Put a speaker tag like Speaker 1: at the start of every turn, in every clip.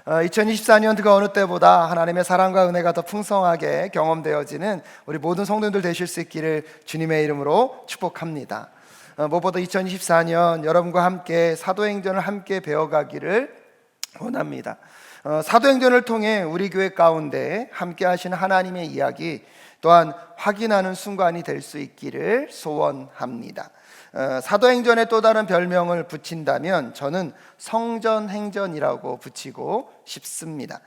Speaker 1: 2024년 그 어느 때보다 하나님의 사랑과 은혜가 더 풍성하게 경험되어지는 우리 모든 성도님들 되실 수 있기를 주님의 이름으로 축복합니다. 무엇보다 2024년 여러분과 함께 사도행전을 함께 배워가기를 원합니다. 사도행전을 통해 우리 교회 가운데 함께 하시는 하나님의 이야기 또한 확인하는 순간이 될 수 있기를 소원합니다. 사도행전에 또 다른 별명을 붙인다면 저는 성전행전이라고 붙이고 싶습니다.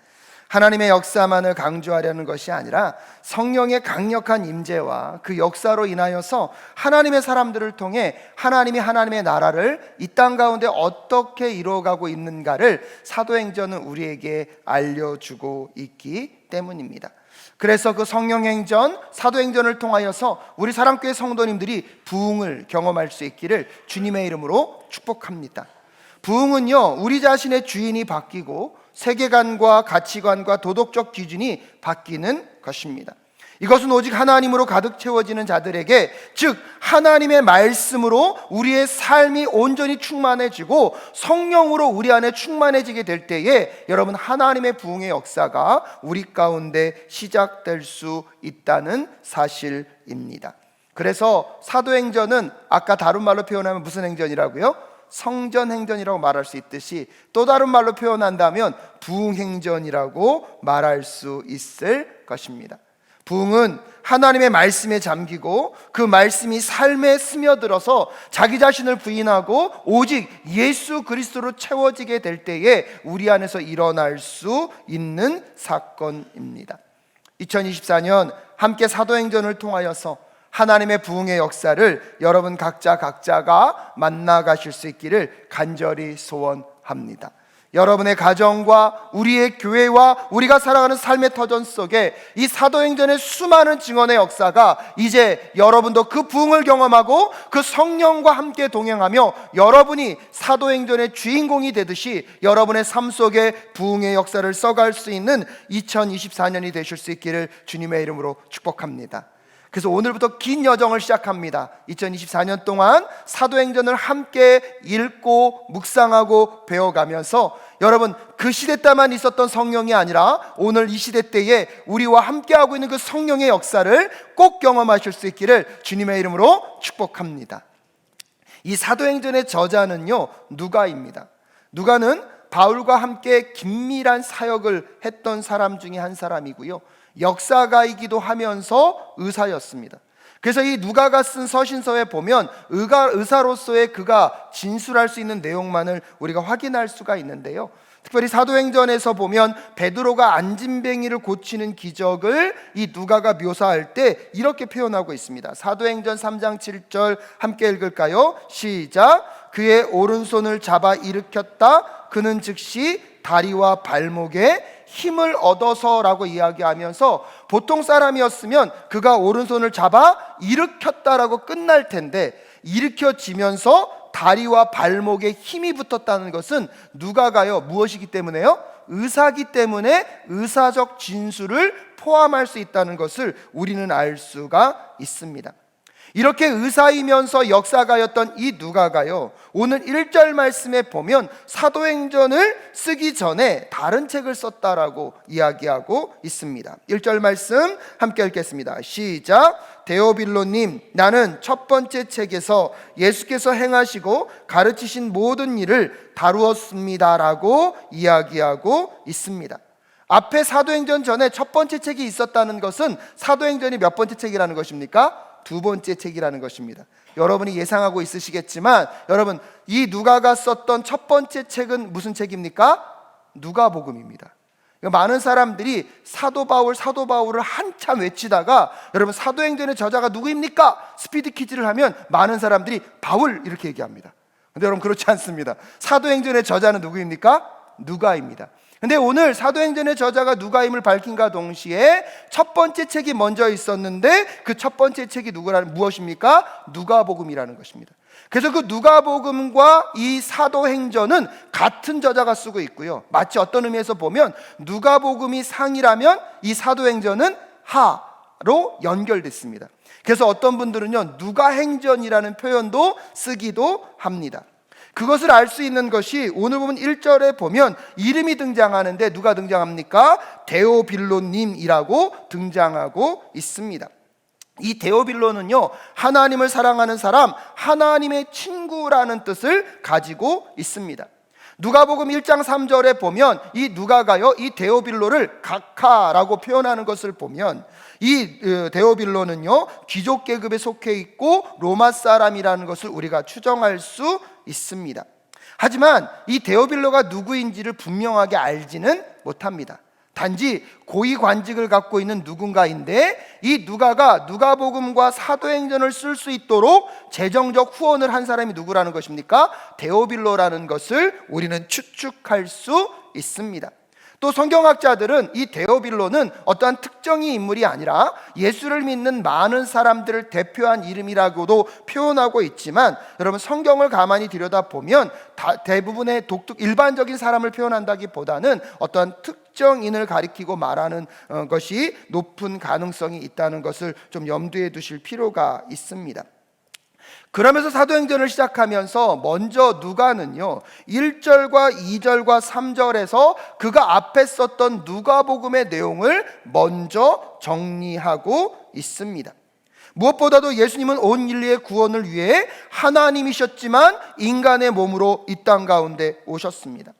Speaker 1: 하나님의 역사만을 강조하려는 것이 아니라 성령의 강력한 임재와 그 역사로 인하여서 하나님의 사람들을 통해 하나님이 하나님의 나라를 이 땅 가운데 어떻게 이루어가고 있는가를 사도행전은 우리에게 알려주고 있기 때문입니다. 그래서 그 성령행전, 사도행전을 통하여서 우리 사랑교회 성도님들이 부흥을 경험할 수 있기를 주님의 이름으로 축복합니다. 부흥은요, 우리 자신의 주인이 바뀌고 세계관과 가치관과 도덕적 기준이 바뀌는 것입니다. 이것은 오직 하나님으로 가득 채워지는 자들에게, 즉 하나님의 말씀으로 우리의 삶이 온전히 충만해지고 성령으로 우리 안에 충만해지게 될 때에 여러분, 하나님의 부흥의 역사가 우리 가운데 시작될 수 있다는 사실입니다. 그래서 사도행전은 아까 다른 말로 표현하면 무슨 행전이라고요? 성전행전이라고 말할 수 있듯이 또 다른 말로 표현한다면 부흥행전이라고 말할 수 있을 것입니다. 부흥은 하나님의 말씀에 잠기고 그 말씀이 삶에 스며들어서 자기 자신을 부인하고 오직 예수 그리스도로 채워지게 될 때에 우리 안에서 일어날 수 있는 사건입니다. 2024년 함께 사도행전을 통하여서 하나님의 부흥의 역사를 여러분 각자가 만나가실 수 있기를 간절히 소원합니다. 여러분의 가정과 우리의 교회와 우리가 살아가는 삶의 터전 속에 이 사도행전의 수많은 증언의 역사가 이제 여러분도 그 부흥을 경험하고 그 성령과 함께 동행하며 여러분이 사도행전의 주인공이 되듯이 여러분의 삶 속에 부흥의 역사를 써갈 수 있는 2024년이 되실 수 있기를 주님의 이름으로 축복합니다. 그래서 오늘부터 긴 여정을 시작합니다. 2024년 동안 사도행전을 함께 읽고 묵상하고 배워가면서 여러분, 그 시대 때만 있었던 성령이 아니라 오늘 이 시대 때에 우리와 함께하고 있는 그 성령의 역사를 꼭 경험하실 수 있기를 주님의 이름으로 축복합니다. 이 사도행전의 저자는요, 누가입니다. 누가는 바울과 함께 긴밀한 사역을 했던 사람 중에 한 사람이고요, 역사가이기도 하면서 의사였습니다. 그래서 이 누가가 쓴 서신서에 보면 의사로서의 그가 진술할 수 있는 내용만을 우리가 확인할 수가 있는데요, 특별히 사도행전에서 보면 베드로가 안진뱅이를 고치는 기적을 이 누가가 묘사할 때 이렇게 표현하고 있습니다. 사도행전 3장 7절 함께 읽을까요? 시작. 그의 오른손을 잡아 일으켰다. 그는 즉시 다리와 발목에 힘을 얻어서라고 이야기하면서 보통 사람이었으면 그가 오른손을 잡아 일으켰다라고 끝날 텐데 일으켜지면서 다리와 발목에 힘이 붙었다는 것은 누가가요, 무엇이기 때문에요? 의사기 때문에 의사적 진술을 포함할 수 있다는 것을 우리는 알 수가 있습니다. 이렇게 의사이면서 역사가였던 이 누가가요, 오늘 1절 말씀에 보면 사도행전을 쓰기 전에 다른 책을 썼다라고 이야기하고 있습니다. 1절 말씀 함께 읽겠습니다. 시작. 데오빌로님, 나는 첫 번째 책에서 예수께서 행하시고 가르치신 모든 일을 다루었습니다라고 이야기하고 있습니다. 앞에 사도행전 전에 첫 번째 책이 있었다는 것은 사도행전이 몇 번째 책이라는 것입니까? 두 번째 책이라는 것입니다. 여러분이 예상하고 있으시겠지만 여러분, 이 누가가 썼던 첫 번째 책은 무슨 책입니까? 누가복음입니다. 많은 사람들이 사도 바울을 한참 외치다가 여러분, 사도행전의 저자가 누구입니까? 스피드 퀴즈를 하면 많은 사람들이 바울 이렇게 얘기합니다. 근데 여러분, 그렇지 않습니다. 사도행전의 저자는 누구입니까? 누가입니다. 근데 오늘 사도행전의 저자가 누가임을 밝힌과 동시에 첫 번째 책이 먼저 있었는데 그 첫 번째 책이 무엇입니까? 누가복음이라는 것입니다. 그래서 그 누가복음과 이 사도행전은 같은 저자가 쓰고 있고요, 마치 어떤 의미에서 보면 누가복음이 상이라면 이 사도행전은 하로 연결됐습니다. 그래서 어떤 분들은요, 누가행전이라는 표현도 쓰기도 합니다. 그것을 알 수 있는 것이 오늘 보면 1절에 보면 이름이 등장하는데 누가 등장합니까? 데오빌로님이라고 등장하고 있습니다. 이 데오빌로는요, 하나님을 사랑하는 사람, 하나님의 친구라는 뜻을 가지고 있습니다. 누가복음 1장 3절에 보면 이 누가가요, 이 데오빌로를 각하라고 표현하는 것을 보면 이 데오빌로는요, 귀족 계급에 속해 있고 로마 사람이라는 것을 우리가 추정할 수 있습니다. 하지만 이 데오빌로가 누구인지를 분명하게 알지는 못합니다. 단지 고위 관직을 갖고 있는 누군가인데, 이 누가가 누가복음과 사도행전을 쓸 수 있도록 재정적 후원을 한 사람이 누구라는 것입니까? 데오빌로라는 것을 우리는 추측할 수 있습니다. 또 성경학자들은 이 데오빌로는 어떠한 특정의 인물이 아니라 예수를 믿는 많은 사람들을 대표한 이름이라고도 표현하고 있지만, 여러분 성경을 가만히 들여다보면 대부분의 일반적인 사람을 표현한다기보다는 어떠한 특정인을 가리키고 말하는 것이 높은 가능성이 있다는 것을 좀 염두에 두실 필요가 있습니다. 그러면서 사도행전을 시작하면서 먼저 누가는요, 1절과 2절과 3절에서 그가 앞에 썼던 누가복음의 내용을 먼저 정리하고 있습니다. 무엇보다도 예수님은 온 인류의 구원을 위해 하나님이셨지만 인간의 몸으로 이 땅 가운데 오셨습니다.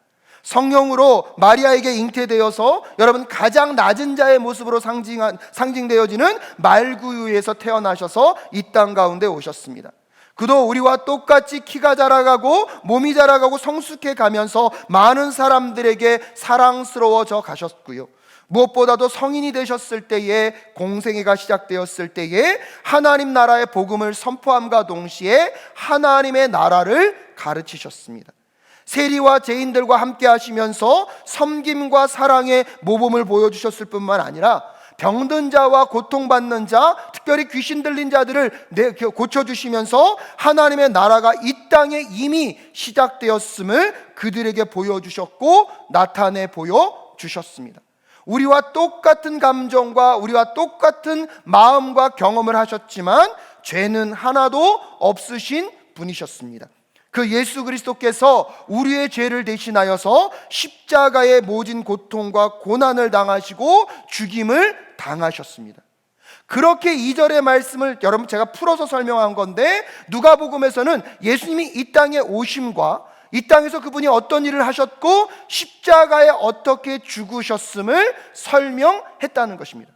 Speaker 1: 성령으로 마리아에게 잉태되어서 여러분 가장 낮은 자의 모습으로 상징되어지는 말구유에서 태어나셔서 이 땅 가운데 오셨습니다. 그도 우리와 똑같이 키가 자라가고 몸이 자라가고 성숙해 가면서 많은 사람들에게 사랑스러워져 가셨고요, 무엇보다도 성인이 되셨을 때에, 공생애가 시작되었을 때에 하나님 나라의 복음을 선포함과 동시에 하나님의 나라를 가르치셨습니다. 세리와 죄인들과 함께 하시면서 섬김과 사랑의 모범을 보여주셨을 뿐만 아니라 병든 자와 고통받는 자, 특별히 귀신 들린 자들을 고쳐주시면서 하나님의 나라가 이 땅에 이미 시작되었음을 그들에게 보여주셨고 나타내 보여주셨습니다. 우리와 똑같은 감정과 우리와 똑같은 마음과 경험을 하셨지만 죄는 하나도 없으신 분이셨습니다. 그 예수 그리스도께서 우리의 죄를 대신하여서 십자가의 모진 고통과 고난을 당하시고 죽임을 당하셨습니다. 그렇게 2절의 말씀을 여러분 제가 풀어서 설명한 건데, 누가복음에서는 예수님이 이 땅에 오심과 이 땅에서 그분이 어떤 일을 하셨고 십자가에 어떻게 죽으셨음을 설명했다는 것입니다.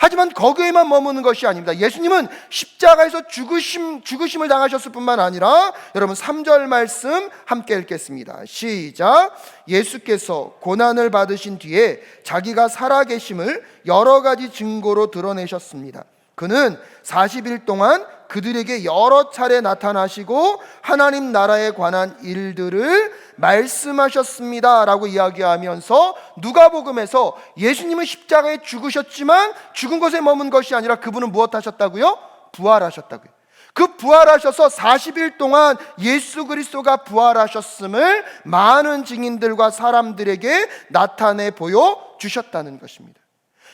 Speaker 1: 하지만 거기에만 머무는 것이 아닙니다. 예수님은 십자가에서 죽으심을 당하셨을 뿐만 아니라, 여러분 3절 말씀 함께 읽겠습니다. 시작. 예수께서 고난을 받으신 뒤에 자기가 살아계심을 여러 가지 증거로 드러내셨습니다. 그는 40일 동안 그들에게 여러 차례 나타나시고 하나님 나라에 관한 일들을 말씀하셨습니다 라고 이야기하면서 누가복음에서 예수님은 십자가에 죽으셨지만 죽은 것에 머문 것이 아니라 그분은 무엇 하셨다고요? 부활하셨다고요. 그 부활하셔서 40일 동안 예수 그리스도가 부활하셨음을 많은 증인들과 사람들에게 나타내 보여주셨다는 것입니다.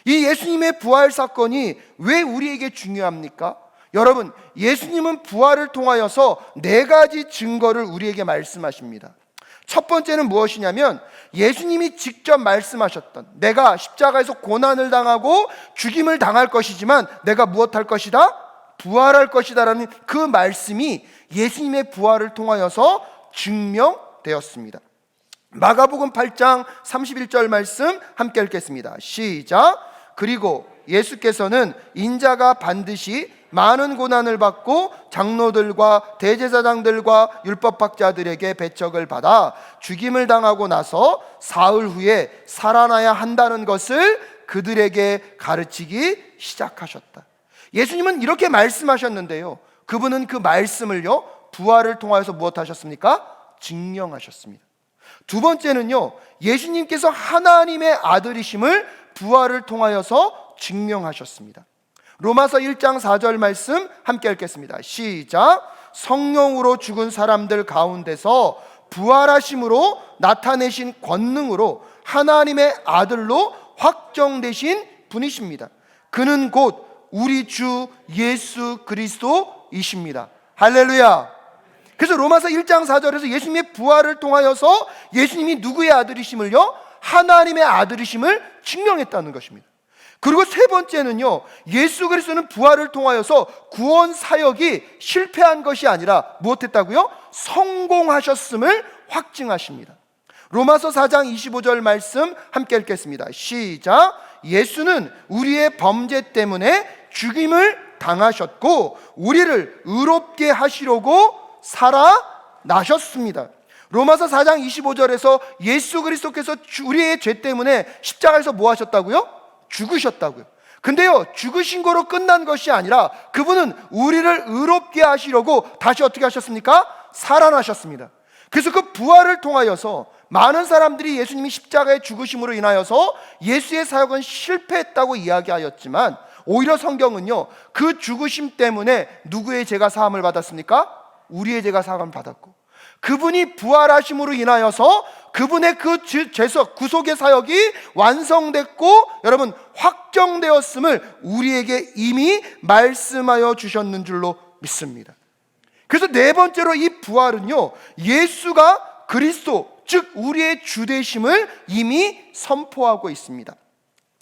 Speaker 1: 이 예수님의 부활 사건이 왜 우리에게 중요합니까? 여러분, 예수님은 부활을 통하여서 4가지 증거를 우리에게 말씀하십니다. 첫 번째는 무엇이냐면, 예수님이 직접 말씀하셨던, 내가 십자가에서 고난을 당하고 죽임을 당할 것이지만 내가 무엇할 것이다? 부활할 것이다 라는 그 말씀이 예수님의 부활을 통하여서 증명되었습니다. 마가복음 8장 31절 말씀 함께 읽겠습니다. 시작. 그리고 예수께서는 인자가 반드시 많은 고난을 받고 장로들과 대제사장들과 율법학자들에게 배척을 받아 죽임을 당하고 나서 사흘 후에 살아나야 한다는 것을 그들에게 가르치기 시작하셨다. 예수님은 이렇게 말씀하셨는데요, 그분은 그 말씀을요 부활을 통하여서 무엇 하셨습니까? 증명하셨습니다. 두 번째는요, 예수님께서 하나님의 아들이심을 부활을 통하여서 증명하셨습니다. 로마서 1장 4절 말씀 함께 읽겠습니다. 시작. 성령으로 죽은 사람들 가운데서 부활하심으로 나타내신 권능으로 하나님의 아들로 확정되신 분이십니다. 그는 곧 우리 주 예수 그리스도이십니다. 할렐루야. 그래서 로마서 1장 4절에서 예수님의 부활을 통하여서 예수님이 누구의 아들이심을요? 하나님의 아들이심을 증명했다는 것입니다. 그리고 세 번째는요, 예수 그리스도는 부활을 통하여서 구원 사역이 실패한 것이 아니라 무엇했다고요? 성공하셨음을 확증하십니다. 로마서 4장 25절 말씀 함께 읽겠습니다. 시작. 예수는 우리의 범죄 때문에 죽임을 당하셨고 우리를 의롭게 하시려고 살아나셨습니다. 로마서 4장 25절에서 예수 그리스도께서 우리의 죄 때문에 십자가에서 뭐 하셨다고요? 죽으셨다고요. 근데요, 죽으신 거로 끝난 것이 아니라 그분은 우리를 의롭게 하시려고 다시 어떻게 하셨습니까? 살아나셨습니다. 그래서 그 부활을 통하여서 많은 사람들이 예수님이 십자가의 죽으심으로 인하여서 예수의 사역은 실패했다고 이야기하였지만, 오히려 성경은요, 그 죽으심 때문에 누구의 죄가 사함을 받았습니까? 우리의 죄가 사함을 받았고, 그분이 부활하심으로 인하여서 그분의 그 죄석 구속의 사역이 완성됐고 여러분 확정되었음을 우리에게 이미 말씀하여 주셨는 줄로 믿습니다. 그래서 네 번째로 이 부활은요, 예수가 그리스도 즉 우리의 주 되심을 이미 선포하고 있습니다.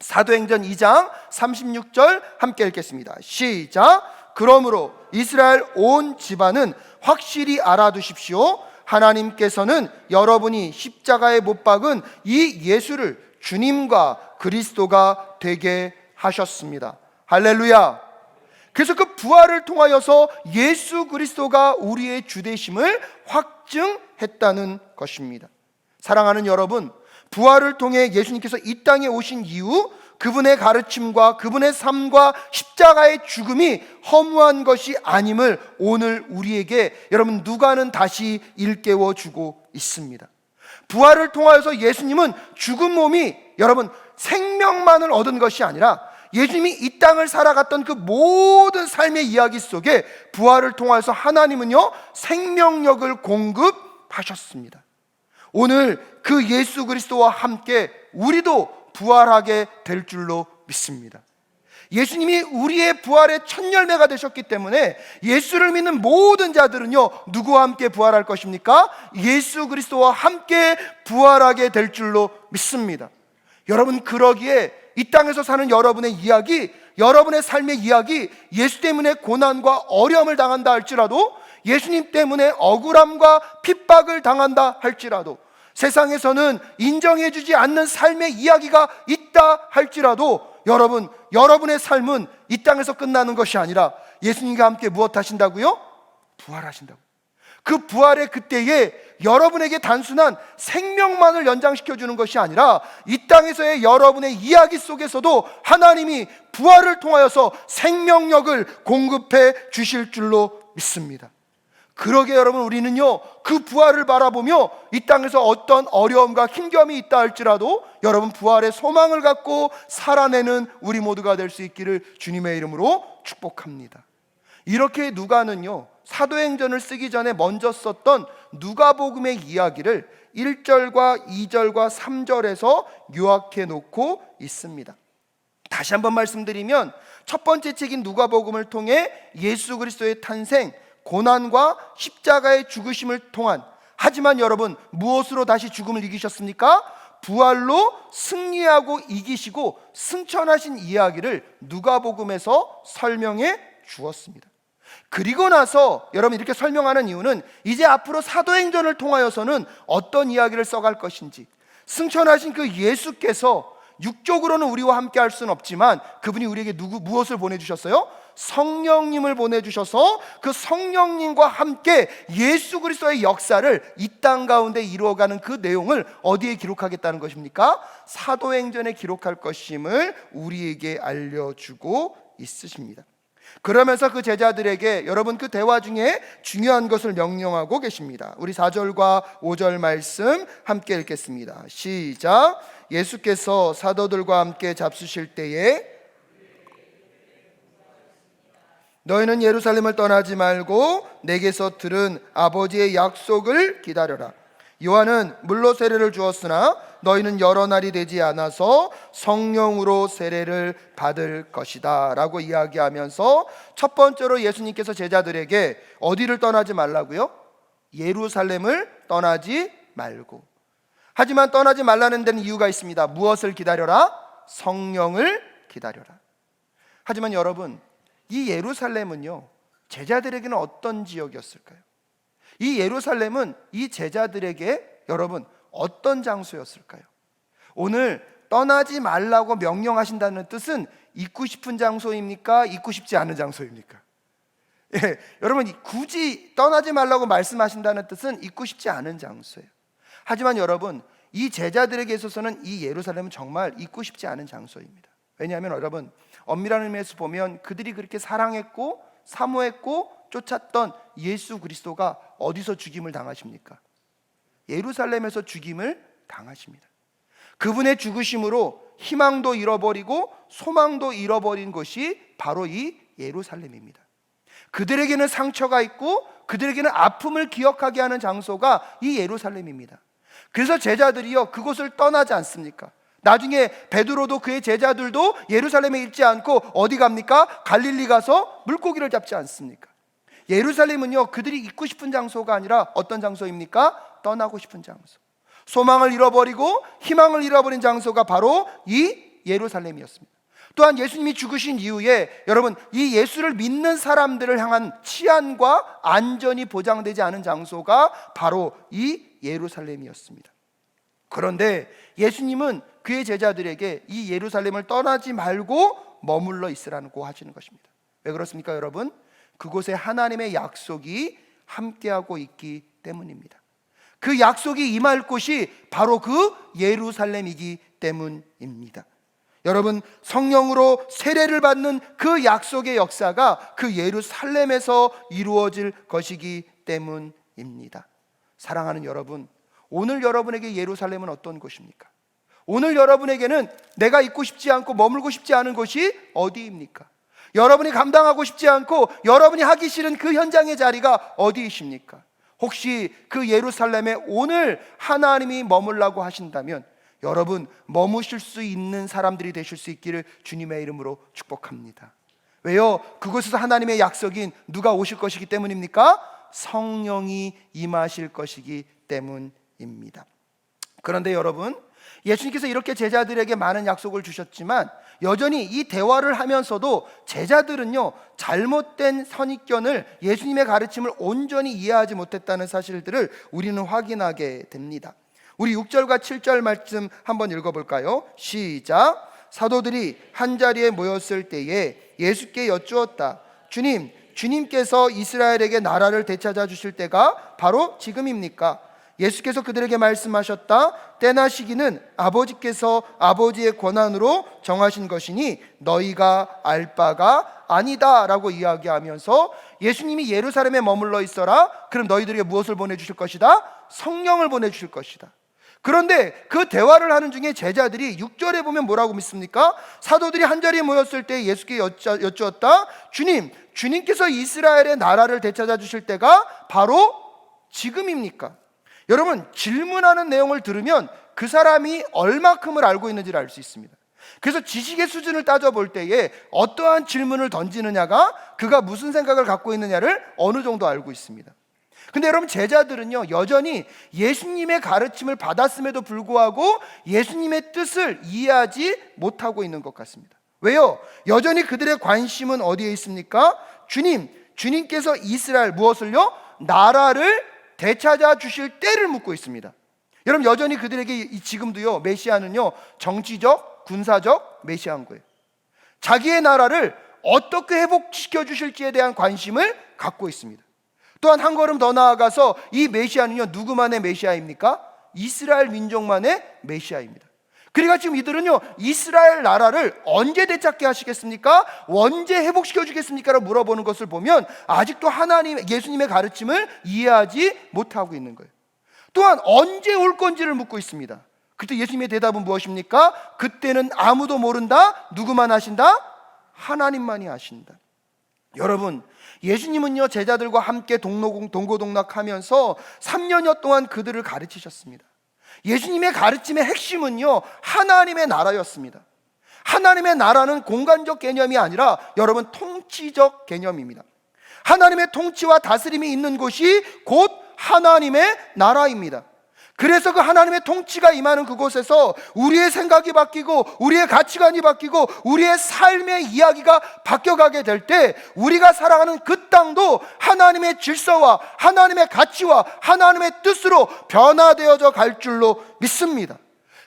Speaker 1: 사도행전 2장 36절 함께 읽겠습니다. 시작. 그러므로 이스라엘 온 집안은 확실히 알아두십시오. 하나님께서는 여러분이 십자가에 못 박은 이 예수를 주님과 그리스도가 되게 하셨습니다. 할렐루야. 그래서 그 부활을 통하여서 예수 그리스도가 우리의 주 되심을 확증했다는 것입니다. 사랑하는 여러분, 부활을 통해 예수님께서 이 땅에 오신 이후 그분의 가르침과 그분의 삶과 십자가의 죽음이 허무한 것이 아님을 오늘 우리에게 여러분 누가는 다시 일깨워 주고 있습니다. 부활을 통하여서 예수님은 죽은 몸이 여러분 생명만을 얻은 것이 아니라 예수님이 이 땅을 살아갔던 그 모든 삶의 이야기 속에 부활을 통하여서 하나님은요 생명력을 공급하셨습니다. 오늘 그 예수 그리스도와 함께 우리도 부활하게 될 줄로 믿습니다. 예수님이 우리의 부활의 첫 열매가 되셨기 때문에 예수를 믿는 모든 자들은요 누구와 함께 부활할 것입니까? 예수 그리스도와 함께 부활하게 될 줄로 믿습니다. 여러분, 그러기에 이 땅에서 사는 여러분의 이야기, 여러분의 삶의 이야기, 예수 때문에 고난과 어려움을 당한다 할지라도, 예수님 때문에 억울함과 핍박을 당한다 할지라도, 세상에서는 인정해주지 않는 삶의 이야기가 있다 할지라도 여러분, 여러분의 삶은 이 땅에서 끝나는 것이 아니라 예수님과 함께 무엇 하신다고요? 부활하신다고. 그 부활의 그때에 여러분에게 단순한 생명만을 연장시켜주는 것이 아니라 이 땅에서의 여러분의 이야기 속에서도 하나님이 부활을 통하여서 생명력을 공급해 주실 줄로 믿습니다. 그러게 여러분, 우리는요 그 부활을 바라보며 이 땅에서 어떤 어려움과 힘겨움이 있다 할지라도 여러분 부활의 소망을 갖고 살아내는 우리 모두가 될 수 있기를 주님의 이름으로 축복합니다. 이렇게 누가는요 사도행전을 쓰기 전에 먼저 썼던 누가복음의 이야기를 1절과 2절과 3절에서 요약해 놓고 있습니다. 다시 한번 말씀드리면 첫 번째 책인 누가복음을 통해 예수 그리스도의 탄생, 고난과 십자가의 죽으심을 통한, 하지만 여러분 무엇으로 다시 죽음을 이기셨습니까? 부활로 승리하고 이기시고 승천하신 이야기를 누가복음에서 설명해 주었습니다. 그리고 나서 여러분 이렇게 설명하는 이유는 이제 앞으로 사도행전을 통하여서는 어떤 이야기를 써갈 것인지, 승천하신 그 예수께서 육적으로는 우리와 함께 할 수는 없지만 그분이 우리에게 무엇을 보내주셨어요? 성령님을 보내주셔서 그 성령님과 함께 예수 그리스도의 역사를 이 땅 가운데 이루어가는 그 내용을 어디에 기록하겠다는 것입니까? 사도행전에 기록할 것임을 우리에게 알려주고 있으십니다. 그러면서 그 제자들에게 여러분 그 대화 중에 중요한 것을 명령하고 계십니다. 우리 4절과 5절 말씀 함께 읽겠습니다. 시작. 예수께서 사도들과 함께 잡수실 때에 너희는 예루살렘을 떠나지 말고 내게서 들은 아버지의 약속을 기다려라. 요한은 물로 세례를 주었으나 너희는 여러 날이 되지 않아서 성령으로 세례를 받을 것이다 라고 이야기하면서 첫 번째로 예수님께서 제자들에게 어디를 떠나지 말라고요? 예루살렘을 떠나지 말고. 하지만 떠나지 말라는 데는 이유가 있습니다. 무엇을 기다려라? 성령을 기다려라. 하지만 여러분, 이 예루살렘은요, 제자들에게는 어떤 지역이었을까요? 이 예루살렘은 이 제자들에게 여러분 어떤 장소였을까요? 오늘 떠나지 말라고 명령하신다는 뜻은 있고 싶은 장소입니까? 있고 싶지 않은 장소입니까? 예, 여러분 굳이 떠나지 말라고 말씀하신다는 뜻은 있고 싶지 않은 장소예요. 하지만 여러분, 이 제자들에게 있어서는 이 예루살렘은 정말 있고 싶지 않은 장소입니다. 왜냐하면 여러분, 엄밀한 의미에서 보면 그들이 그렇게 사랑했고 사모했고 쫓았던 예수 그리스도가 어디서 죽임을 당하십니까? 예루살렘에서 죽임을 당하십니다. 그분의 죽으심으로 희망도 잃어버리고 소망도 잃어버린 것이 바로 이 예루살렘입니다. 그들에게는 상처가 있고 그들에게는 아픔을 기억하게 하는 장소가 이 예루살렘입니다. 그래서 제자들이요, 그곳을 떠나지 않습니까? 나중에 베드로도 그의 제자들도 예루살렘에 있지 않고 어디 갑니까? 갈릴리 가서 물고기를 잡지 않습니까? 예루살렘은요, 그들이 있고 싶은 장소가 아니라 어떤 장소입니까? 떠나고 싶은 장소. 소망을 잃어버리고 희망을 잃어버린 장소가 바로 이 예루살렘이었습니다. 또한 예수님이 죽으신 이후에 여러분, 이 예수를 믿는 사람들을 향한 치안과 안전이 보장되지 않은 장소가 바로 이 예루살렘이었습니다. 그런데 예수님은 그의 제자들에게 이 예루살렘을 떠나지 말고 머물러 있으라고 하시는 것입니다. 왜 그렇습니까 여러분? 그곳에 하나님의 약속이 함께하고 있기 때문입니다. 그 약속이 임할 곳이 바로 그 예루살렘이기 때문입니다. 여러분, 성령으로 세례를 받는 그 약속의 역사가 그 예루살렘에서 이루어질 것이기 때문입니다. 사랑하는 여러분, 오늘 여러분에게 예루살렘은 어떤 곳입니까? 오늘 여러분에게는 내가 있고 싶지 않고 머물고 싶지 않은 곳이 어디입니까? 여러분이 감당하고 싶지 않고 여러분이 하기 싫은 그 현장의 자리가 어디이십니까? 혹시 그 예루살렘에 오늘 하나님이 머물라고 하신다면 여러분 머무실 수 있는 사람들이 되실 수 있기를 주님의 이름으로 축복합니다. 왜요? 그곳에서 하나님의 약속인 누가 오실 것이기 때문입니까? 성령이 임하실 것이기 때문입니다. 그런데 여러분, 예수님께서 이렇게 제자들에게 많은 약속을 주셨지만 여전히 이 대화를 하면서도 제자들은요, 잘못된 선입견을, 예수님의 가르침을 온전히 이해하지 못했다는 사실들을 우리는 확인하게 됩니다. 우리 6절과 7절 말씀 한번 읽어볼까요? 시작. 사도들이 한자리에 모였을 때에 예수께 여쭈었다. 주님께서 이스라엘에게 나라를 되찾아 주실 때가 바로 지금입니까? 예수께서 그들에게 말씀하셨다. 때나 시기는 아버지께서 아버지의 권한으로 정하신 것이니 너희가 알 바가 아니다 라고 이야기하면서 예수님이 예루살렘에 머물러 있어라. 그럼 너희들에게 무엇을 보내주실 것이다? 성령을 보내주실 것이다. 그런데 그 대화를 하는 중에 제자들이 6절에 보면 뭐라고 믿습니까? 사도들이 한자리에 모였을 때 예수께 여쭈었다. 주님께서 이스라엘의 나라를 되찾아 주실 때가 바로 지금입니까? 여러분, 질문하는 내용을 들으면 그 사람이 얼마큼을 알고 있는지를 알 수 있습니다. 그래서 지식의 수준을 따져볼 때에 어떠한 질문을 던지느냐가 그가 무슨 생각을 갖고 있느냐를 어느 정도 알고 있습니다. 근데 여러분, 제자들은요, 여전히 예수님의 가르침을 받았음에도 불구하고 예수님의 뜻을 이해하지 못하고 있는 것 같습니다. 왜요? 여전히 그들의 관심은 어디에 있습니까? 주님께서 이스라엘 무엇을요? 나라를 되찾아 주실 때를 묻고 있습니다. 여러분, 여전히 그들에게 지금도요, 메시아는요, 정치적, 군사적 메시아인 거예요. 자기의 나라를 어떻게 회복시켜 주실지에 대한 관심을 갖고 있습니다. 또한 한 걸음 더 나아가서 이 메시아는요, 누구만의 메시아입니까? 이스라엘 민족만의 메시아입니다. 그러니까 지금 이들은요, 이스라엘 나라를 언제 되찾게 하시겠습니까? 언제 회복시켜 주겠습니까? 라고 물어보는 것을 보면 아직도 예수님의 가르침을 이해하지 못하고 있는 거예요. 또한 언제 올 건지를 묻고 있습니다. 그때 예수님의 대답은 무엇입니까? 그때는 아무도 모른다. 누구만 하신다? 하나님만이 하신다. 여러분, 예수님은요, 제자들과 함께 동고동락하면서 3년여 동안 그들을 가르치셨습니다. 예수님의 가르침의 핵심은요, 하나님의 나라였습니다. 하나님의 나라는 공간적 개념이 아니라 여러분 통치적 개념입니다. 하나님의 통치와 다스림이 있는 곳이 곧 하나님의 나라입니다. 그래서 그 하나님의 통치가 임하는 그곳에서 우리의 생각이 바뀌고 우리의 가치관이 바뀌고 우리의 삶의 이야기가 바뀌어가게 될 때 우리가 살아가는 그 땅도 하나님의 질서와 하나님의 가치와 하나님의 뜻으로 변화되어져 갈 줄로 믿습니다.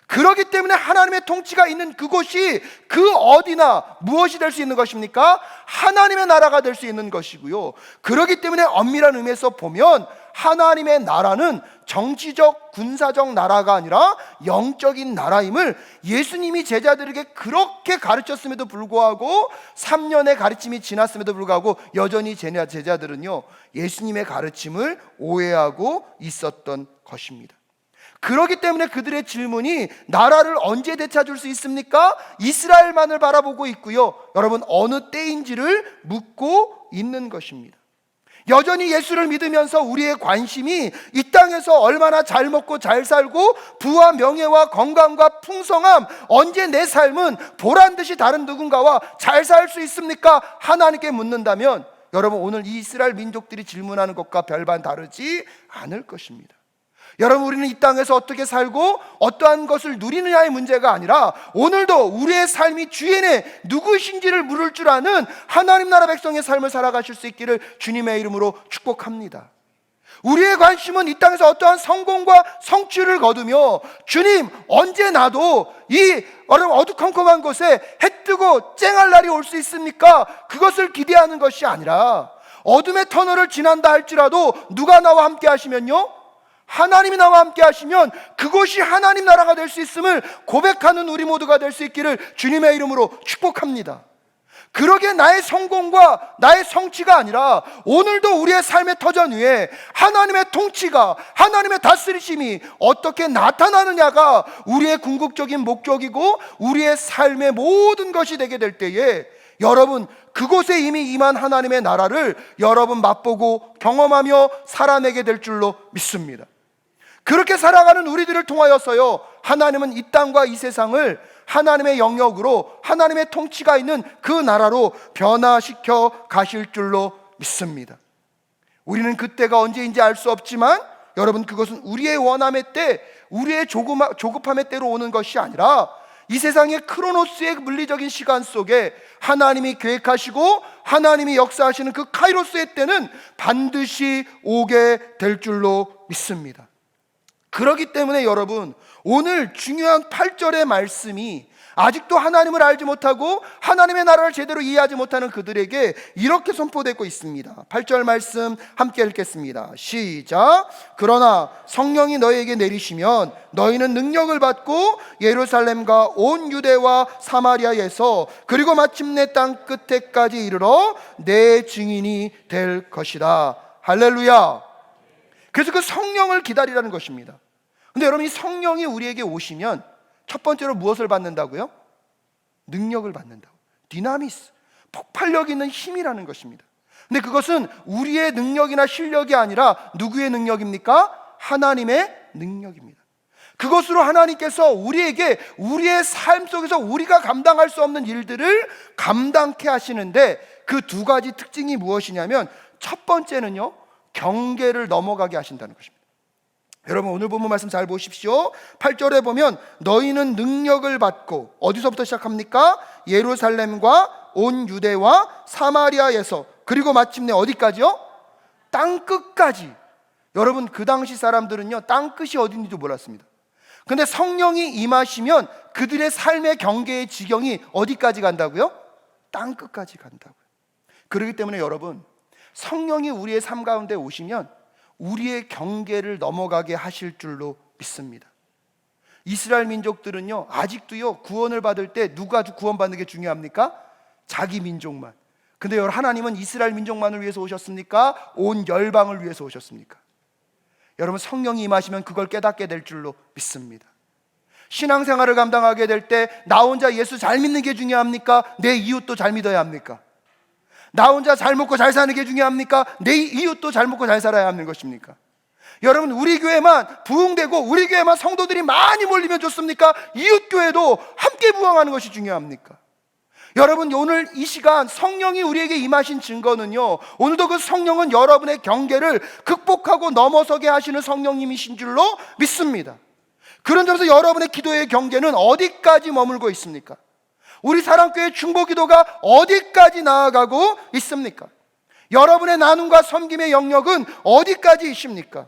Speaker 1: 그렇기 때문에 하나님의 통치가 있는 그곳이 그 어디나 무엇이 될 수 있는 것입니까? 하나님의 나라가 될 수 있는 것이고요. 그렇기 때문에 엄밀한 의미에서 보면 하나님의 나라는 정치적, 군사적 나라가 아니라 영적인 나라임을 예수님이 제자들에게 그렇게 가르쳤음에도 불구하고 3년의 가르침이 지났음에도 불구하고 여전히 제자들은요, 예수님의 가르침을 오해하고 있었던 것입니다. 그렇기 때문에 그들의 질문이 나라를 언제 되찾을 수 있습니까? 이스라엘만을 바라보고 있고요, 여러분 어느 때인지를 묻고 있는 것입니다. 여전히 예수를 믿으면서 우리의 관심이 이 땅에서 얼마나 잘 먹고 잘 살고 부와 명예와 건강과 풍성함, 언제 내 삶은 보란듯이 다른 누군가와 잘 살 수 있습니까? 하나님께 묻는다면 여러분 오늘 이 이스라엘 민족들이 질문하는 것과 별반 다르지 않을 것입니다. 여러분, 우리는 이 땅에서 어떻게 살고 어떠한 것을 누리느냐의 문제가 아니라 오늘도 우리의 삶이 주인의 누구이신지를 물을 줄 아는 하나님 나라 백성의 삶을 살아가실 수 있기를 주님의 이름으로 축복합니다. 우리의 관심은 이 땅에서 어떠한 성공과 성취를 거두며 주님 언제 나도 이 어두컴컴한 곳에 해 뜨고 쨍할 날이 올 수 있습니까? 그것을 기대하는 것이 아니라 어둠의 터널을 지난다 할지라도 누가 나와 함께 하시면요? 하나님이 나와 함께 하시면 그곳이 하나님 나라가 될 수 있음을 고백하는 우리 모두가 될 수 있기를 주님의 이름으로 축복합니다. 그러기에 나의 성공과 나의 성취가 아니라 오늘도 우리의 삶의 터전 위에 하나님의 통치가, 하나님의 다스리심이 어떻게 나타나느냐가 우리의 궁극적인 목적이고 우리의 삶의 모든 것이 되게 될 때에 여러분 그곳에 이미 임한 하나님의 나라를 여러분 맛보고 경험하며 살아내게 될 줄로 믿습니다. 그렇게 살아가는 우리들을 통하여서요, 하나님은 이 땅과 이 세상을 하나님의 영역으로 하나님의 통치가 있는 그 나라로 변화시켜 가실 줄로 믿습니다. 우리는 그때가 언제인지 알 수 없지만 여러분 그것은 우리의 원함의 때, 우리의 조급함의 때로 오는 것이 아니라 이 세상의 크로노스의 물리적인 시간 속에 하나님이 계획하시고 하나님이 역사하시는 그 카이로스의 때는 반드시 오게 될 줄로 믿습니다. 그렇기 때문에 여러분 오늘 중요한 8절의 말씀이 아직도 하나님을 알지 못하고 하나님의 나라를 제대로 이해하지 못하는 그들에게 이렇게 선포되고 있습니다. 8절 말씀 함께 읽겠습니다. 시작. 그러나 성령이 너희에게 내리시면 너희는 능력을 받고 예루살렘과 온 유대와 사마리아에서 그리고 마침내 땅 끝에까지 이르러 내 증인이 될 것이다. 할렐루야. 그래서 그 성령을 기다리라는 것입니다. 근데 여러분 이 성령이 우리에게 오시면 첫 번째로 무엇을 받는다고요? 능력을 받는다고. 디나미스, 폭발력 있는 힘이라는 것입니다. 근데 그것은 우리의 능력이나 실력이 아니라 누구의 능력입니까? 하나님의 능력입니다. 그것으로 하나님께서 우리에게 우리의 삶 속에서 우리가 감당할 수 없는 일들을 감당케 하시는데 그 두 가지 특징이 무엇이냐면 첫 번째는요, 경계를 넘어가게 하신다는 것입니다. 여러분 오늘 본문 말씀 잘 보십시오. 8절에 보면 너희는 능력을 받고 어디서부터 시작합니까? 예루살렘과 온 유대와 사마리아에서 그리고 마침내 어디까지요? 땅끝까지. 여러분 그 당시 사람들은요 땅끝이 어딘지도 몰랐습니다. 근데 성령이 임하시면 그들의 삶의 경계의 지경이 어디까지 간다고요? 땅끝까지 간다고요. 그렇기 때문에 여러분 성령이 우리의 삶 가운데 오시면 우리의 경계를 넘어가게 하실 줄로 믿습니다. 이스라엘 민족들은요 아직도요 구원을 받을 때 누가 구원받는 게 중요합니까? 자기 민족만. 근데 여러분 하나님은 이스라엘 민족만을 위해서 오셨습니까? 온 열방을 위해서 오셨습니까? 여러분 성령이 임하시면 그걸 깨닫게 될 줄로 믿습니다. 신앙생활을 감당하게 될 때 나 혼자 예수 잘 믿는 게 중요합니까? 내 이웃도 잘 믿어야 합니까? 나 혼자 잘 먹고 잘 사는 게 중요합니까? 내 이웃도 잘 먹고 잘 살아야 하는 것입니까? 여러분 우리 교회만 부흥되고 우리 교회만 성도들이 많이 몰리면 좋습니까? 이웃 교회도 함께 부흥하는 것이 중요합니까? 여러분, 오늘 이 시간 성령이 우리에게 임하신 증거는요, 오늘도 그 성령은 여러분의 경계를 극복하고 넘어서게 하시는 성령님이신 줄로 믿습니다. 그런 점에서 여러분의 기도의 경계는 어디까지 머물고 있습니까? 우리 사랑교회 중보기도가 어디까지 나아가고 있습니까? 여러분의 나눔과 섬김의 영역은 어디까지 있습니까?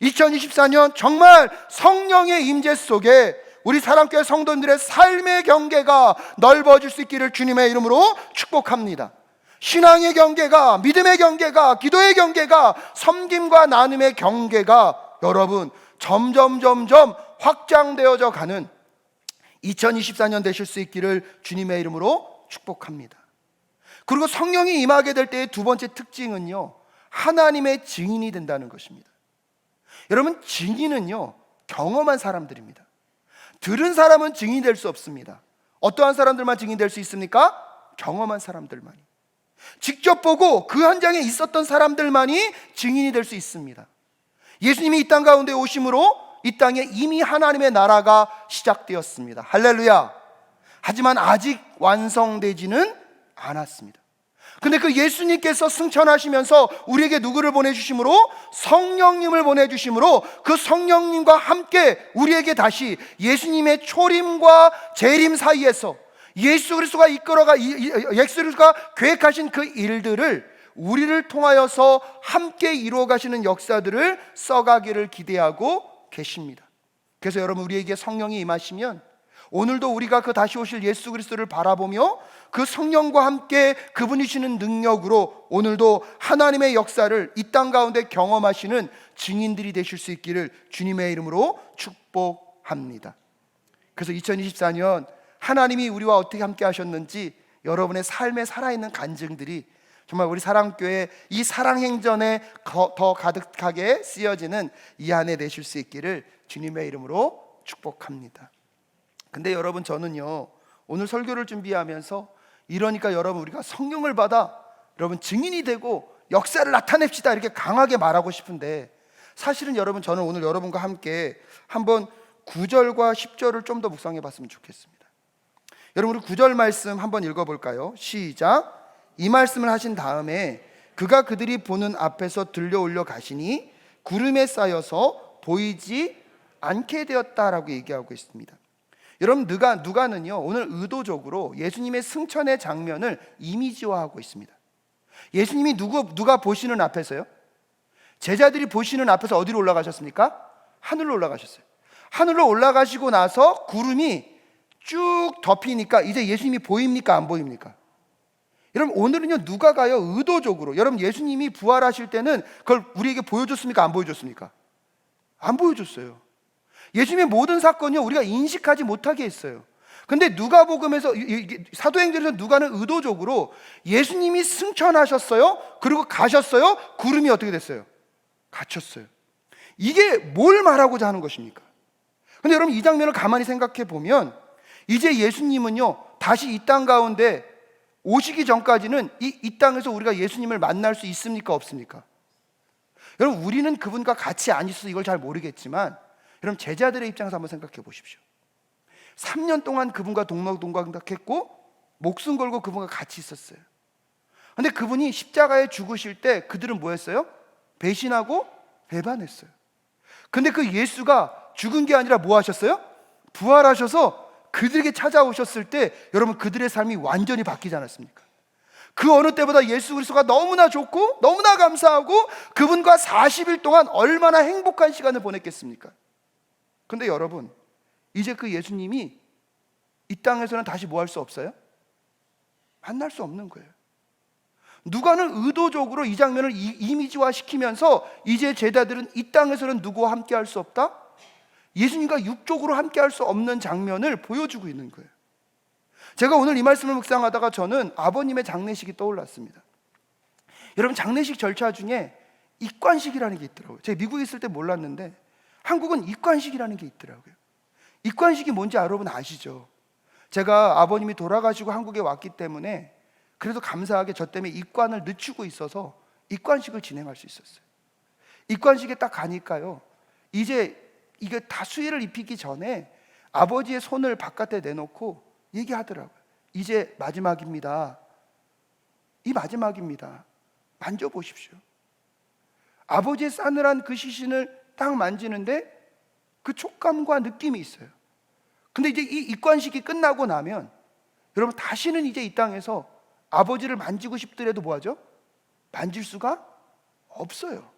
Speaker 1: 2024년 정말 성령의 임재 속에 우리 사랑교회 성도님들의 삶의 경계가 넓어질 수 있기를 주님의 이름으로 축복합니다. 신앙의 경계가, 믿음의 경계가, 기도의 경계가, 섬김과 나눔의 경계가 여러분 점점 확장되어져 가는 2024년 되실 수 있기를 주님의 이름으로 축복합니다. 그리고 성령이 임하게 될 때의 두 번째 특징은요, 하나님의 증인이 된다는 것입니다. 여러분, 증인은요 경험한 사람들입니다. 들은 사람은 증인이 될 수 없습니다. 어떠한 사람들만 증인이 될 수 있습니까? 경험한 사람들만이, 직접 보고 그 현장에 있었던 사람들만이 증인이 될 수 있습니다. 예수님이 이 땅 가운데 오심으로 이 땅에 이미 하나님의 나라가 시작되었습니다. 할렐루야. 하지만 아직 완성되지는 않았습니다. 근데 그 예수님께서 승천하시면서 우리에게 누구를 보내주심으로? 성령님을 보내주심으로 그 성령님과 함께 우리에게 다시 예수님의 초림과 재림 사이에서 예수 그리스도가 예수 그리스도가 계획하신 그 일들을 우리를 통하여서 함께 이루어 가시는 역사들을 써가기를 기대하고 계십니다. 그래서 여러분, 우리에게 성령이 임하시면 오늘도 우리가 그 다시 오실 예수 그리스도를 바라보며 그 성령과 함께 그분이 주시는 능력으로 오늘도 하나님의 역사를 이 땅 가운데 경험하시는 증인들이 되실 수 있기를 주님의 이름으로 축복합니다. 그래서 2024년 하나님이 우리와 어떻게 함께 하셨는지 여러분의 삶에 살아있는 간증들이 정말 우리 사랑교회 이 사랑행전에 더 가득하게 쓰여지는 이 한 해 되실 수 있기를 주님의 이름으로 축복합니다. 근데 여러분, 저는요 오늘 설교를 준비하면서 이러니까 여러분, 우리가 성령을 받아 여러분 증인이 되고 역사를 나타냅시다 이렇게 강하게 말하고 싶은데, 사실은 여러분, 저는 오늘 여러분과 함께 한번 9절과 10절을 좀 더 묵상해 봤으면 좋겠습니다. 여러분, 우리 9절 말씀 한번 읽어볼까요? 시작. 이 말씀을 하신 다음에 그가 그들이 보는 앞에서 들려올려 가시니 구름에 쌓여서 보이지 않게 되었다라고 얘기하고 있습니다. 여러분, 누가는요 오늘 의도적으로 예수님의 승천의 장면을 이미지화하고 있습니다. 예수님이 누가 보시는 앞에서요? 제자들이 보시는 앞에서 어디로 올라가셨습니까? 하늘로 올라가셨어요. 하늘로 올라가시고 나서 구름이 쭉 덮이니까 이제 예수님이 보입니까? 안 보입니까? 여러분, 오늘은요 누가가요 의도적으로, 여러분 예수님이 부활하실 때는 그걸 우리에게 보여줬습니까? 안 보여줬습니까? 안 보여줬어요. 예수님의 모든 사건이요 우리가 인식하지 못하게 했어요. 근데 누가복음에서, 사도행전에서 누가는 의도적으로 예수님이 승천하셨어요, 그리고 가셨어요, 구름이 어떻게 됐어요? 갇혔어요. 이게 뭘 말하고자 하는 것입니까? 근데 여러분, 이 장면을 가만히 생각해 보면 이제 예수님은요 다시 이 땅 가운데 오시기 전까지는 이 땅에서 우리가 예수님을 만날 수 있습니까? 없습니까? 여러분, 우리는 그분과 같이 안 있어서 이걸 잘 모르겠지만 여러분, 제자들의 입장에서 한번 생각해 보십시오. 3년 동안 그분과 동락동락했고 목숨 걸고 그분과 같이 있었어요. 근데 그분이 십자가에 죽으실 때 그들은 뭐 했어요? 배신하고 배반했어요. 근데 그 예수가 죽은 게 아니라 뭐 하셨어요? 부활하셔서 그들에게 찾아오셨을 때 여러분, 그들의 삶이 완전히 바뀌지 않았습니까? 그 어느 때보다 예수 그리스도가 너무나 좋고 너무나 감사하고 그분과 40일 동안 얼마나 행복한 시간을 보냈겠습니까? 근데 여러분, 이제 그 예수님이 이 땅에서는 다시 뭐 할 수 없어요? 만날 수 없는 거예요. 누가는 의도적으로 이 장면을 이미지화 시키면서 이제 제자들은 이 땅에서는 누구와 함께 할 수 없다? 예수님과 육적으로 함께 할 수 없는 장면을 보여주고 있는 거예요. 제가 오늘 이 말씀을 묵상하다가 저는 아버님의 장례식이 떠올랐습니다. 여러분, 장례식 절차 중에 입관식이라는 게 있더라고요. 제가 미국에 있을 때 몰랐는데 한국은 입관식이라는 게 있더라고요. 입관식이 뭔지 여러분 아시죠? 제가 아버님이 돌아가시고 한국에 왔기 때문에 그래도 감사하게 저 때문에 입관을 늦추고 있어서 입관식을 진행할 수 있었어요. 입관식에 딱 가니까요, 이제 이게 다 수의를 입히기 전에 아버지의 손을 바깥에 내놓고 얘기하더라고요.
Speaker 2: 이제 마지막입니다. 이 마지막입니다. 만져보십시오. 아버지의 싸늘한 그 시신을 딱 만지는데 그 촉감과 느낌이 있어요. 근데 이제 이 입관식이 끝나고 나면 여러분 다시는 이제 이 땅에서 아버지를 만지고 싶더라도 뭐하죠? 만질 수가 없어요.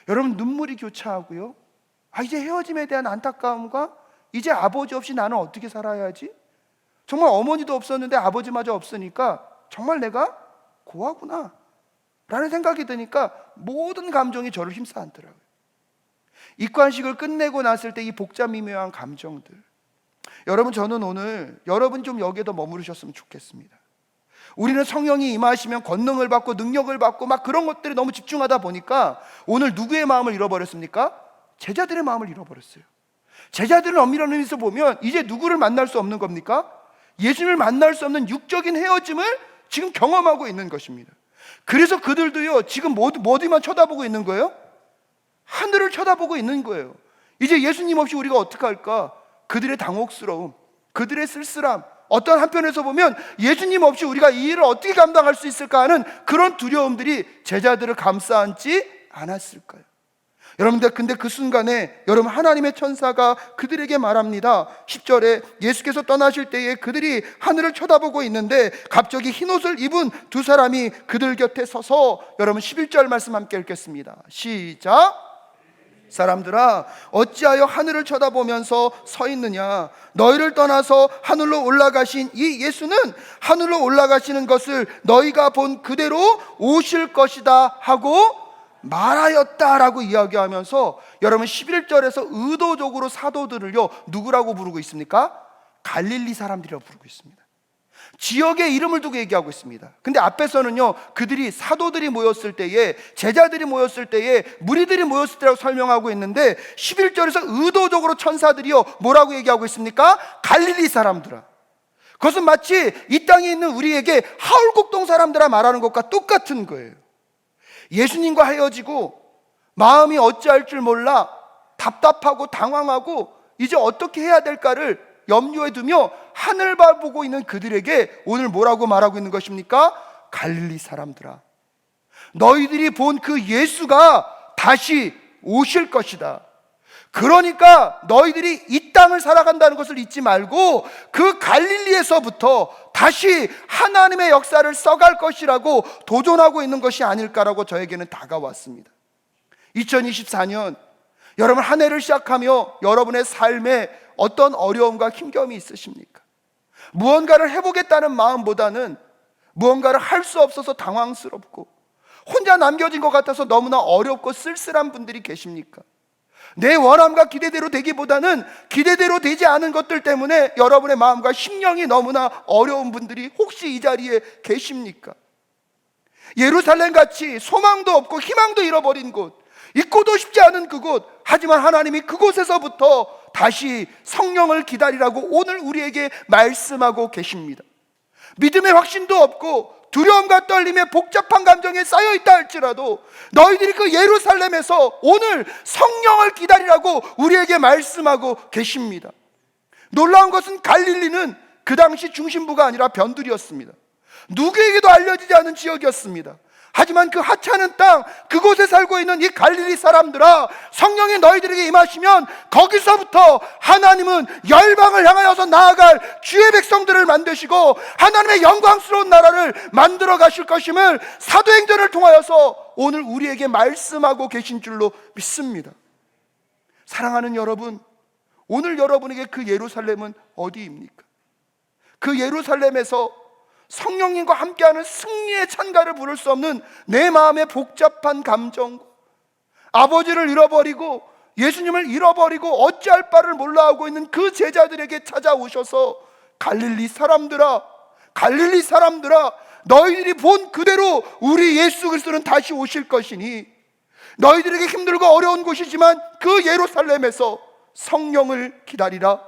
Speaker 2: 여러분 눈물이 교차하고요. 이제 헤어짐에 대한 안타까움과 이제 아버지 없이 나는 어떻게 살아야지? 정말 어머니도 없었는데 아버지마저 없으니까 정말 내가 고아구나 라는 생각이 드니까 모든 감정이 저를 힘싸안더라고요. 입관식을 끝내고 났을 때 이 복잡미묘한 감정들, 여러분 저는 오늘 여러분 좀 여기에 더 머무르셨으면 좋겠습니다. 우리는 성령이 임하시면 권능을 받고 능력을 받고 막 그런 것들에 너무 집중하다 보니까 오늘 누구의 마음을 잃어버렸습니까? 제자들의 마음을 잃어버렸어요. 제자들은 엄밀한 의미에서 보면 이제 누구를 만날 수 없는 겁니까? 예수님을 만날 수 없는 육적인 헤어짐을 지금 경험하고 있는 것입니다. 그래서 그들도요 지금 어디만 쳐다보고 있는 거예요? 하늘을 쳐다보고 있는 거예요. 이제 예수님 없이 우리가 어떻게 할까? 그들의 당혹스러움, 그들의 쓸쓸함, 어떤 한편에서 보면 예수님 없이 우리가 이 일을 어떻게 감당할 수 있을까 하는 그런 두려움들이 제자들을 감싸안지 않았을까요? 여러분들 근데 그 순간에 여러분 하나님의 천사가 그들에게 말합니다. 10절에 예수께서 떠나실 때에 그들이 하늘을 쳐다보고 있는데 갑자기 흰옷을 입은 두 사람이 그들 곁에 서서, 여러분 11절 말씀 함께 읽겠습니다. 시작. 사람들아 어찌하여 하늘을 쳐다보면서 서 있느냐? 너희를 떠나서 하늘로 올라가신 이 예수는 하늘로 올라가시는 것을 너희가 본 그대로 오실 것이다 하고 말하였다라고 이야기하면서 여러분 11절에서 의도적으로 사도들을요 누구라고 부르고 있습니까? 갈릴리 사람들이라고 부르고 있습니다. 지역의 이름을 두고 얘기하고 있습니다. 근데 앞에서는요 그들이 사도들이 모였을 때에, 제자들이 모였을 때에, 무리들이 모였을 때라고 설명하고 있는데 11절에서 의도적으로 천사들이요 뭐라고 얘기하고 있습니까? 갈릴리 사람들아. 그것은 마치 이 땅에 있는 우리에게 하울곡동 사람들아 말하는 것과 똑같은 거예요. 예수님과 헤어지고 마음이 어찌할 줄 몰라 답답하고 당황하고 이제 어떻게 해야 될까를 염려에 두며 하늘 바라보고 있는 그들에게 오늘 뭐라고 말하고 있는 것입니까? 갈릴리 사람들아, 너희들이 본 그 예수가 다시 오실 것이다. 그러니까 너희들이 이 땅을 살아간다는 것을 잊지 말고 그 갈릴리에서부터 다시 하나님의 역사를 써갈 것이라고 도전하고 있는 것이 아닐까라고 저에게는 다가왔습니다. 2024년 여러분 한 해를 시작하며 여러분의 삶에 어떤 어려움과 힘겨움이 있으십니까? 무언가를 해보겠다는 마음보다는 무언가를 할 수 없어서 당황스럽고 혼자 남겨진 것 같아서 너무나 어렵고 쓸쓸한 분들이 계십니까? 내 원함과 기대대로 되기보다는 기대대로 되지 않은 것들 때문에 여러분의 마음과 심령이 너무나 어려운 분들이 혹시 이 자리에 계십니까? 예루살렘같이 소망도 없고 희망도 잃어버린 곳, 있고도 싶지 않은 그곳, 하지만 하나님이 그곳에서부터 다시 성령을 기다리라고 오늘 우리에게 말씀하고 계십니다. 믿음의 확신도 없고 두려움과 떨림에 복잡한 감정에 쌓여있다 할지라도 너희들이 그 예루살렘에서 오늘 성령을 기다리라고 우리에게 말씀하고 계십니다. 놀라운 것은 갈릴리는 그 당시 중심부가 아니라 변두리였습니다. 누구에게도 알려지지 않은 지역이었습니다. 하지만 그 하찮은 땅, 그곳에 살고 있는 이 갈릴리 사람들아, 성령이 너희들에게 임하시면 거기서부터 하나님은 열방을 향하여서 나아갈 주의 백성들을 만드시고 하나님의 영광스러운 나라를 만들어 가실 것임을 사도행전을 통하여서 오늘 우리에게 말씀하고 계신 줄로 믿습니다. 사랑하는 여러분, 오늘 여러분에게 그 예루살렘은 어디입니까? 그 예루살렘에서 성령님과 함께하는 승리의 찬가를 부를 수 없는 내 마음의 복잡한 감정, 아버지를 잃어버리고 예수님을 잃어버리고 어찌할 바를 몰라하고 있는 그 제자들에게 찾아오셔서 갈릴리 사람들아, 갈릴리 사람들아, 너희들이 본 그대로 우리 예수 그리스도는 다시 오실 것이니 너희들에게 힘들고 어려운 곳이지만 그 예루살렘에서 성령을 기다리라,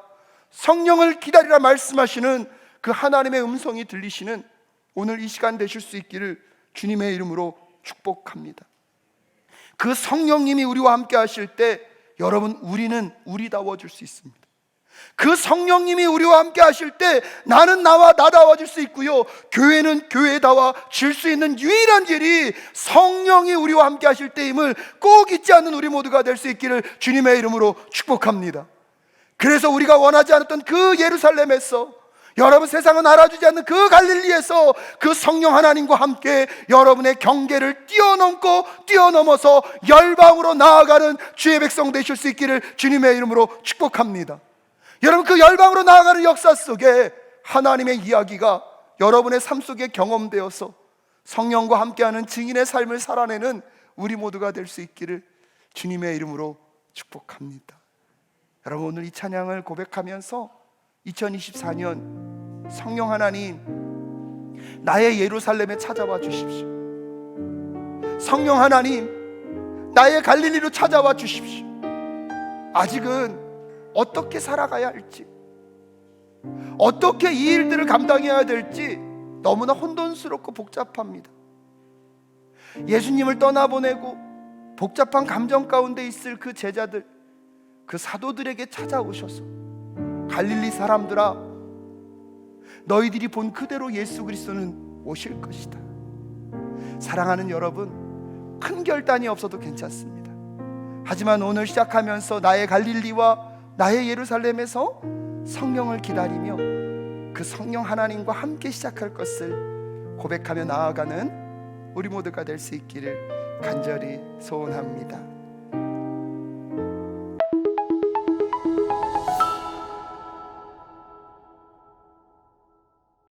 Speaker 2: 성령을 기다리라 말씀하시는 그 하나님의 음성이 들리시는 오늘 이 시간 되실 수 있기를 주님의 이름으로 축복합니다. 그 성령님이 우리와 함께 하실 때 여러분 우리는 우리다워질 수 있습니다. 그 성령님이 우리와 함께 하실 때 나는 나와 나다워질 수 있고요, 교회는 교회다워질 수 있는 유일한 길이 성령이 우리와 함께 하실 때임을 꼭 잊지 않는 우리 모두가 될 수 있기를 주님의 이름으로 축복합니다. 그래서 우리가 원하지 않았던 그 예루살렘에서, 여러분 세상은 알아주지 않는 그 갈릴리에서 그 성령 하나님과 함께 여러분의 경계를 뛰어넘어서 열방으로 나아가는 주의 백성 되실 수 있기를 주님의 이름으로 축복합니다. 여러분, 그 열방으로 나아가는 역사 속에 하나님의 이야기가 여러분의 삶 속에 경험되어서 성령과 함께하는 증인의 삶을 살아내는 우리 모두가 될 수 있기를 주님의 이름으로 축복합니다. 여러분, 오늘 이 찬양을 고백하면서 2024년 성령 하나님, 나의 예루살렘에 찾아와 주십시오. 성령 하나님, 나의 갈릴리로 찾아와 주십시오. 아직은 어떻게 살아가야 할지, 어떻게 이 일들을 감당해야 될지 너무나 혼돈스럽고 복잡합니다. 예수님을 떠나보내고 복잡한 감정 가운데 있을 그 제자들, 그 사도들에게 찾아오셔서 갈릴리 사람들아, 너희들이 본 그대로 예수 그리스도는 오실 것이다. 사랑하는 여러분, 큰 결단이 없어도 괜찮습니다. 하지만 오늘 시작하면서 나의 갈릴리와 나의 예루살렘에서 성령을 기다리며 그 성령 하나님과 함께 시작할 것을 고백하며 나아가는 우리 모두가 될 수 있기를 간절히 소원합니다.